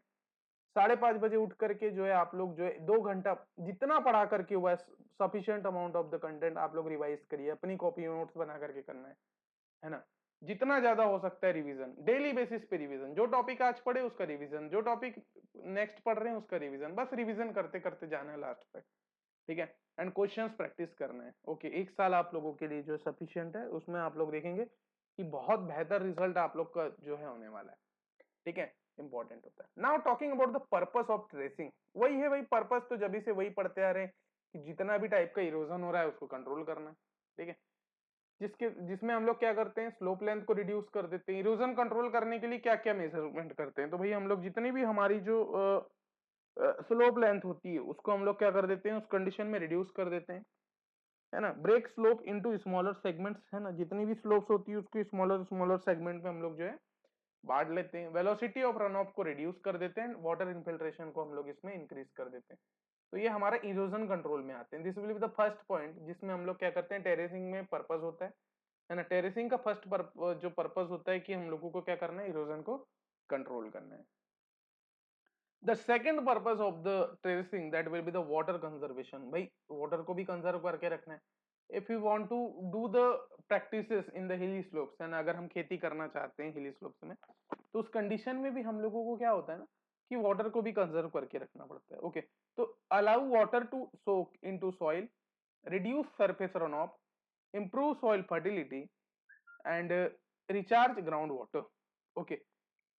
5:30 बजे उठ करके जो है आप लोग जो है 2 घंटा जितना पढ़ा करके हुआ है, sufficient amount of the content आप लोग रिवाइज करिए, अपनी कॉपी नोट्स बना करके करना है ना। जितना ज्यादा हो सकता है रिवीजन, डेली बेसिस पे रिवीजन, जो टॉपिक आज पढ़े उसका रिवीजन, जो टॉपिक नेक्स्ट पढ़ रहे हैं उसका रिवीजन, बस रिवीजन करते करते जाना है लास्ट तक, ठीक है। एंड क्वेश्चंस प्रैक्टिस करना है। ओके, 1 साल आप लोगों के लिए जो सफिशियंट है, उसमें आप लोग देखेंगे कि बहुत बेहतर रिजल्ट आप लोग का जो है होने वाला है, ठीक है। इंपॉर्टेंट होता है। Now talking about the purpose of tracing, वही है भाई पर्पस, तो जब से वही पढ़ते आ रहे हैं कि जितना भी टाइप का इरोजन हो रहा है उसको कंट्रोल करना है, ठीक है। जिसमें हम लोग क्या करते हैं, स्लोप लेंथ को रिड्यूस कर देते हैं। इरोजन कंट्रोल करने के लिए क्या क्या मेजरमेंट करते हैं, तो भाई हम लोग जितनी भी हमारी जो स्लोप लेंथ होती है उसको हम लोग क्या कर देते हैं, उस कंडीशन में रिड्यूस कर देते हैं, है ना। Break slope into smaller segments, है ना, जितनी भी स्लोप्स होती है उसको स्मॉलर स्मॉलर सेगमेंट में हम लोग जो है बांट लेते हैं। वेलोसिटी ऑफ रन ऑफ को रिड्यूस कर देते हैं, वाटर इनफिल्ट्रेशन को हम लोग इसमें इंक्रीज कर देते हैं। तो ये हमारा इरोजन कंट्रोल में आते हैं। This will be the first point जिसमें हम लोग क्या करते हैं, टेरेसिंग में पर्पस होता है ना। टेरेसिंग का फर्स्ट जो पर्पस होता है कि हम लोगों को क्या करना है, इरोजन को कंट्रोल करना है। The second purpose of the terracing that will be the water conservation, भाई वाटर को भी कंजर्व करके रखना है। If you want to do the practices in the hilly slopes, है ना, अगर हम खेती करना चाहते हैं हिली स्लोप्स में, तो उस कंडीशन में भी हम लोगों को क्या होता है ना कि वाटर को भी कंजर्व करके रखना पड़ता है। ओके, तो allow water to soak into soil, reduce surface run off, improve soil fertility and recharge ground water. Okay,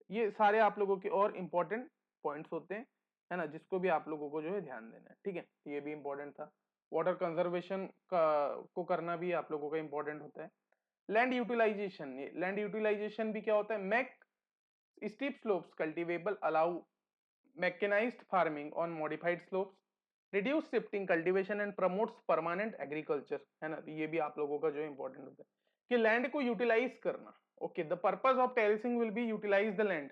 ये सारे आप लोगों के और इंपॉर्टेंट पॉइंट्स होते हैं, है ना, जिसको भी आप लोगों को जो है ध्यान देना है, ठीक है। ये भी इंपॉर्टेंट था। वाटर कंजर्वेशन का को करना भी आप लोगों का इंपॉर्टेंट होता है। लैंड यूटिलाइजेशन, लैंड यूटिलाइजेशन भी क्या होता है, make steep slopes cultivable, allow mechanised farming on modified slopes, reduce shifting cultivation and promotes permanent agriculture, है ना। ये भी आप लोगों का जो इंपॉर्टेंट होता है कि लैंड को यूटिलाइज करना। Okay, the purpose of terracing will be utilise the land.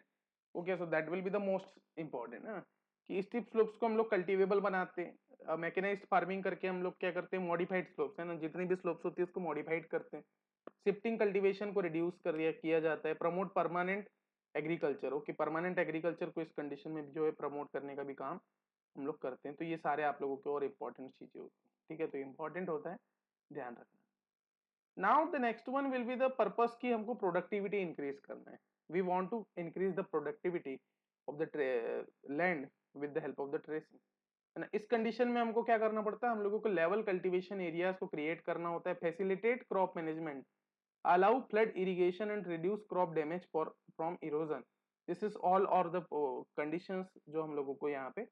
Okay, so that will be the most important, है ना, कि स्टीप स्लोप्स को हम लोग कल्टीवेबल बनाते हैं। मैकेनाइज्ड फार्मिंग करके हम लोग क्या करते हैं, मॉडिफाइड स्लोप्स, है ना, जितनी भी स्लोप्स होती है उसको मॉडिफाइड करते हैं। शिफ्टिंग कल्टीवेशन को रिड्यूस कर किया जाता है। Promote permanent agriculture, okay, permanent agriculture को इस कंडीशन में जो है प्रमोट करने का भी काम हम लोग करते हैं। तो ये सारे आप लोगों के और इंपॉर्टेंट चीजें होती हैं, ठीक है। तो इंपॉर्टेंट होता है, ध्यान रखना। Now the next one will be the purpose की हमको प्रोडक्टिविटी इंक्रीज करना है। We want to increase the productivity of the land with the help of the terracing, है ना। इस कंडीशन में हमको क्या करना पड़ता है, हम लोगों को लेवल कल्टीवेशन एरियाज को क्रिएट करना होता है, facilitate crop management, allow flood irrigation and reduce crop damage from erosion. This is all or the conditions जो हम लोगों को यहाँ पे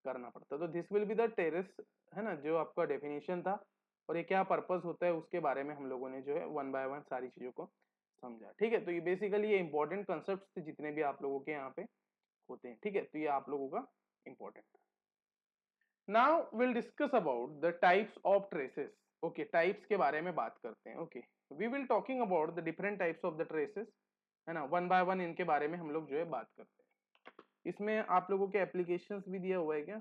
करना पड़ता है. तो this will be the terrace, है ना, जो आपका डेफिनेशन था और ये क्या पर्पस होता है उसके बारे में हम लोगों ने जो है वन बाय वन सारी चीजों को समझा. ठीक है, तो ये बेसिकली ये इंपॉर्टेंट कंसेप्ट थे जितने भी आप लोगों के यहाँ पे होते हैं. ठीक है, तो ये आप लोगों का important. Now will discuss about the types of terraces. Okay, types के बारे में बात करते हैं. Okay, we will talking about the different types of the terraces, है ना, वन बाय वन इनके बारे में हम लोग जो है बात करते हैं. इसमें आप लोगों के एप्लीकेशंस भी दिया हुआ है क्या?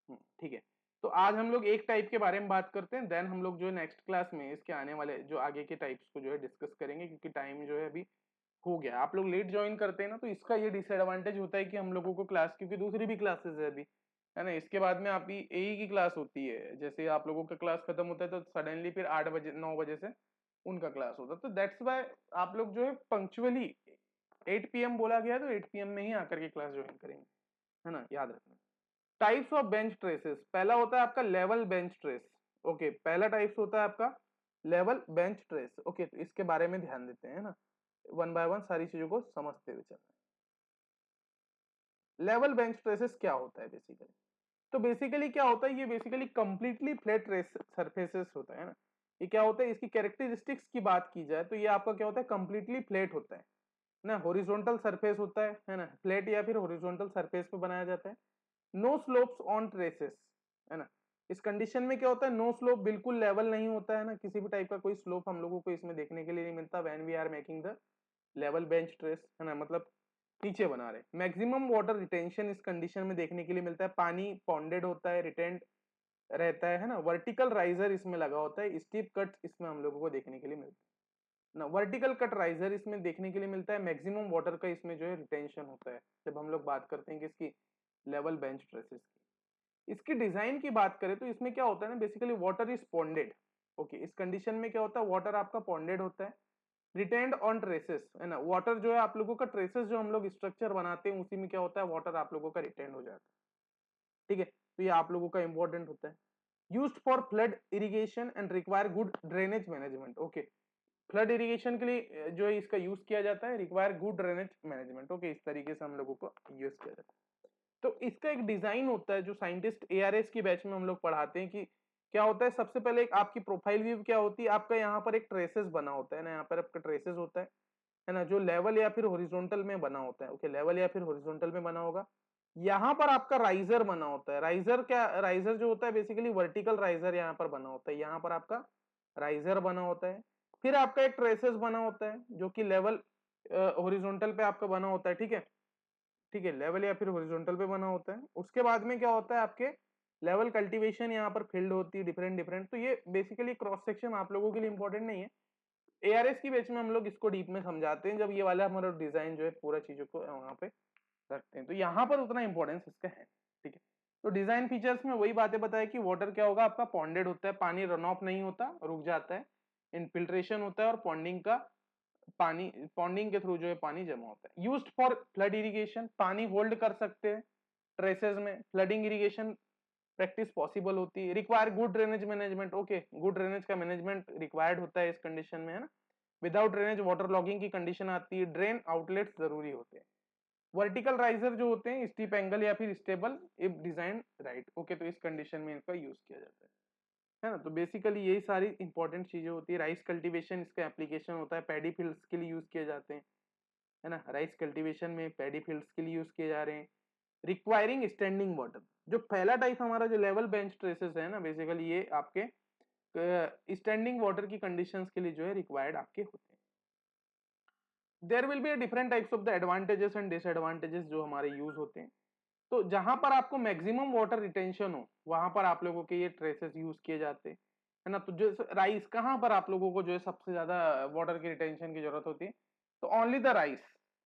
ठीक है, तो आज हम लोग एक टाइप के बारे में बात करते हैं, देन हम लोग जो है नेक्स्ट क्लास में इसके आने वाले जो आगे के टाइप्स को जो है डिस्कस करेंगे, क्योंकि टाइम जो है अभी हो गया. आप लोग लेट ज्वाइन करते हैं ना, तो इसका ये डिसएडवांटेज होता है कि हम लोगों को क्लास, क्योंकि दूसरी भी क्लासेस है अभी, है ना, इसके बाद में आपकी एई की क्लास होती है. जैसे आप लोगों का क्लास खत्म होता है तो सडनली फिर 8 बजे 9 बजे से उनका क्लास होता है. तो दैट्स वाई आप लोग जो है पंक्चुअली 8 PM बोला गया तो 8 PM में ही आकर के क्लास ज्वाइन करेंगे, है ना, याद रखना. Types of bench traces. पहला होता है आपका लेवल बेंच ट्रेस. ओके, पहला टाइप्स होता है आपका लेवल बेंच ट्रेस. ओके, तो इसके बारे में ध्यान देते हैं ना, वन बाय वन सारी चीजों को समझते हुए चलना है. लेवल बेंच ट्रेसेस क्या होता है बेसिकली? तो बेसिकली क्या होता है, ये बेसिकली कंप्लीटली फ्लैट सरफेसेस होता है ना. ये क्या होता है, इसकी कैरेक्टरिस्टिक्स की बात की जाए तो ये आपका क्या होता है, कंप्लीटली फ्लैट होता है ना, हॉरिजॉन्टल सरफेस होता है ना, फ्लैट या फिर हॉरिजॉन्टल सरफेस पे बनाया जाता है. नो स्लोप्स ऑन ट्रेसेस, है ना. इस कंडीशन में क्या होता है, नो स्लोप, बिल्कुल लेवल नहीं होता है ना, किसी भी टाइप का कोई स्लोप हम लोगों को इसमें देखने के लिए नहीं मिलता when we are making the level bench terrace, है ना, मतलब नीचे बना रहे. मैक्सिमम वाटर रिटेंशन इस कंडीशन में देखने के लिए मिलता है, पानी पॉन्डेड होता है, रिटेंड रहता है ना. वर्टिकल राइजर इसमें लगा होता है, स्टीप कट इसमें हम लोगों को देखने के लिए मिलता है ना. वर्टिकल कट राइजर इसमें देखने के लिए मिलता है. मैक्सिमम वाटर का इसमें जो है रिटेंशन होता है जब हम लोग बात करते हैं किसकी, लेवल बेंच ट्रेसेस की. इसकी डिजाइन की बात करें तो इसमें क्या होता है ना, बेसिकली वाटर इज पॉन्डेड. ओके, इस कंडीशन में क्या होता है, वाटर आपका पॉन्डेड होता है. रिटेन्ड ऑन ट्रेसेस, है ना, वाटर जो है आप लोगों का ट्रेसेस जो हम लोग स्ट्रक्चर बनाते हैं उसी में क्या होता है, वाटर आप लोगों का रिटेन्ड हो जाता है. ठीक है, तो ये आप लोगों का इंपॉर्टेंट होता है. Used for flood irrigation and require good drainage management. Okay, flood irrigation के लिए जो है इसका यूज किया जाता है, require good drainage management. Okay, इस तरीके से हम लोगों को यूज किया जाता है. तो इसका एक डिजाइन होता है जो साइंटिस्ट एआरएस की बैच में हम लोग पढ़ाते हैं कि क्या होता है. सबसे पहले एक आपकी प्रोफाइल व्यू क्या होती है, आपका यहाँ पर एक ट्रेसेस बना होता है ना, यहाँ पर आपका ट्रेसेस होता है ना, जो लेवल या फिर हॉरिजॉन्टल में बना होता है. ओके, लेवल या फिर हॉरिजॉन्टल में बना होगा. यहाँ पर आपका राइजर बना होता है. राइजर क्या, राइजर जो होता है बेसिकली वर्टिकल राइजर यहाँ पर बना होता है, यहाँ पर आपका राइजर बना होता है. फिर आपका एक ट्रेसेस बना होता है जो कि लेवल हॉरिजॉन्टल पे आपका बना होता है. ठीक है, ठीक है, लेवल या फिर हॉरिजॉन्टल पे बना होता है. उसके बाद में क्या होता है, आपके लेवल कल्टीवेशन यहाँ पर फील्ड होती है डिफरेंट डिफरेंट. तो ये बेसिकली क्रॉस सेक्शन आप लोगों के लिए इंपॉर्टेंट नहीं है, एआरएस की बेच में हम लोग इसको डीप में समझाते हैं जब ये वाला हमारा डिजाइन जो है पूरा चीजों को वहां पे रखते हैं. तो यहाँ पर उतना इंपॉर्टेंस इसका है. ठीक है, तो डिजाइन फीचर्स में वही बातें बताया कि वाटर क्या होगा आपका, पॉन्डेड होता है, पानी रन ऑफ नहीं होता, रुक जाता है. इनफिल्ट्रेशन होता है और पॉन्डिंग का पानी, पॉन्डिंग के थ्रू जो है पानी जमा होता है. यूज्ड फॉर फ्लड इरिगेशन, पानी होल्ड कर सकते हैं ट्रेसेस में, फ्लडिंग इरिगेशन प्रैक्टिस पॉसिबल होती है. Require good drainage management. Okay, good drainage का मैनेजमेंट रिक्वायर्ड होता है इस कंडीशन में, है ना. विदाउट ड्रेनेज वाटर लॉगिंग की कंडीशन आती है. ड्रेन आउटलेट्स जरूरी होते हैं. वर्टिकल राइजर जो होते हैं स्टीप एंगल या फिर stable if design right. Okay, तो इस कंडीशन में इनका यूज किया जाता है ना. तो बेसिकली यही सारी इंपॉर्टेंट चीजें होती है. राइस कल्टीवेशन इसका एप्लीकेशन होता है, पैडी फील्ड्स के लिए यूज किए जाते हैं, है ना. राइस कल्टीवेशन में पैडी फील्ड्स के लिए यूज किए जा रहे हैं. रिक्वायरिंग स्टैंडिंग वाटर, जो पहला टाइप हमारा जो लेवल बेंच ट्रेसेस है ना, बेसिकली ये आपके स्टैंडिंग वाटर की कंडीशंस के लिए जो है रिक्वायर्ड आपके होते हैं. There will be different types of the advantages and disadvantages जो हमारे यूज होते हैं. तो जहां पर आपको मैक्सिमम वाटर रिटेंशन हो वहां पर आप लोगों के ये ट्रेसेस यूज किए जाते हैं, है ना. तो जो राइस कहां पर आप लोगों को जो है सबसे ज्यादा वाटर की रिटेंशन की जरूरत होती है, तो only the rice.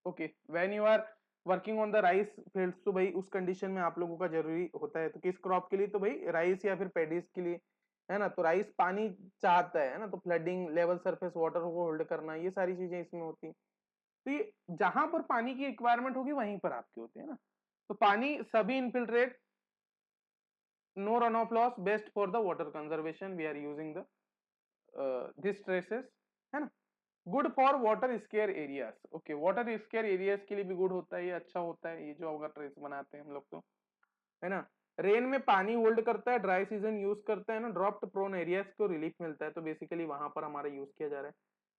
Okay, when you are working on the rice fields, तो भाई उस कंडीशन में आप लोगों का जरूरी होता है. तो किस क्रॉप के लिए, तो भाई राइस या फिर पेडीज के लिए, है ना. तो राइस पानी चाहता है ना, तो फ्लडिंग, लेवल सरफेस वाटर को होल्ड करना, ये सारी चीजें इसमें होती है. तो ये जहां पर पानी की रिक्वायरमेंट होगी वहीं पर आपके होते हैं ना. तो पानी सभी infiltrate, no run off loss, best for the water conservation we are using the this terraces, है ना। Good for water scarce areas, okay, water scarce areas के लिए भी गुड होता है, ये अच्छा होता है, ये जो अगर ट्रेस बनाते हैं हम लोग तो, है ना। रेन में पानी होल्ड करता है, ड्राई सीजन यूज करता है ना, ड्रॉप्ड प्रोन एरियाज को रिलीफ मिलता है, तो बेसिकली वहां पर हमारा यूज किया जा रहा है।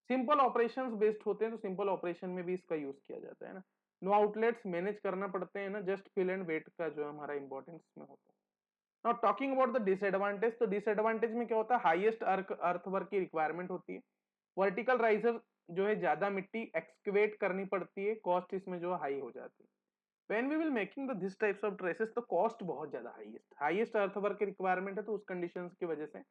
सिंपल ऑपरेशंस बेस्ड होते हैं, तो सिंपल ऑपरेशन में भी इसका यूज किया जाता है ना। नो आउटलेट्स मैनेज करना पड़ते हैं ना, जस्ट फिल एंड वेट का जो हमारा इंपॉर्टेंस में होता है। Now talking about the disadvantage, तो डिसएडवांटेज में क्या होता है, हाईएस्ट अर्थ वर्क की रिक्वायरमेंट होती है, वर्टिकल राइजर जो है ज्यादा मिट्टी एक्सकवेट करनी पड़ती है, कॉस्ट इसमें जो हाई हो जाती है। When we will making the this types of terraces, तो कॉस्ट बहुत ज्यादा हाईएस्ट अर्थ वर्क की रिक्वायरमेंट है, तो उस कंडीशंस की वजह से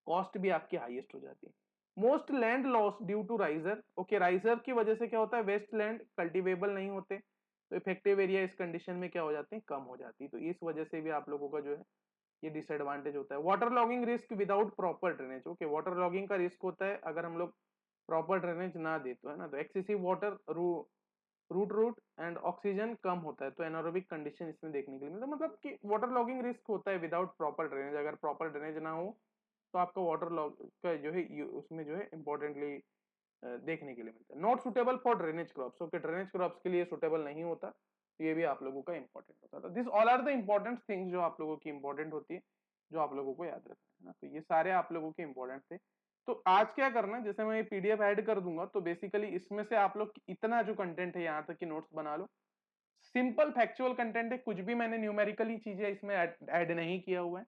कॉस्ट भी आपकी हाईएस्ट हो जाती है। Most land loss due to riser, okay, riser की वजह से क्या होता है, वेस्ट लैंड कल्टीवेबल नहीं होते, तो इफेक्टिव एरिया इस कंडीशन में क्या हो जाते हैं, कम हो जाती है, तो इस वजह से भी आप लोगों का जो है ये डिसएडवांटेज होता है। Water logging risk without proper drainage, okay, water logging का रिस्क होता है अगर हम लोग प्रॉपर ड्रेनेज ना दे तो, है ना। तो excessive water root and oxygen कम होता है, तो एनारोबिक कंडीशन इसमें देखने के लिए मिलता है, मतलब कि वाटर लॉगिंग रिस्क होता है विदाउट प्रॉपर ड्रेनेज, अगर प्रॉपर ड्रेनेज ना हो तो आपका वाटर लॉग का जो है उसमें जो है इंपॉर्टेंटली देखने के लिए मिलता है। Not suitable for drainage crops, okay, drainage crops के लिए सुटेबल नहीं होता, तो ये भी आप लोगों का इंपॉर्टेंट होता है। This all are the important things जो आप लोगों की इंपॉर्टेंट होती है, जो आप लोगों को याद रखना है ना, तो ये सारे आप लोगों के इंपॉर्टेंट थे। तो आज क्या करना है, जैसे मैं ये पीडीएफ ऐड कर दूंगा, तो बेसिकली इसमें से आप लोग इतना जो कंटेंट है यहाँ तक की नोट्स बना लो। सिंपल फैक्चुअल कंटेंट है, कुछ भी मैंने न्यूमेरिकली चीजें इसमें ऐड नहीं किया हुआ है,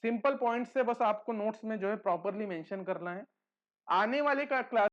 सिंपल पॉइंट से बस आपको नोट्स में जो है प्रॉपरली मेंशन करना है। आने वाले का क्लास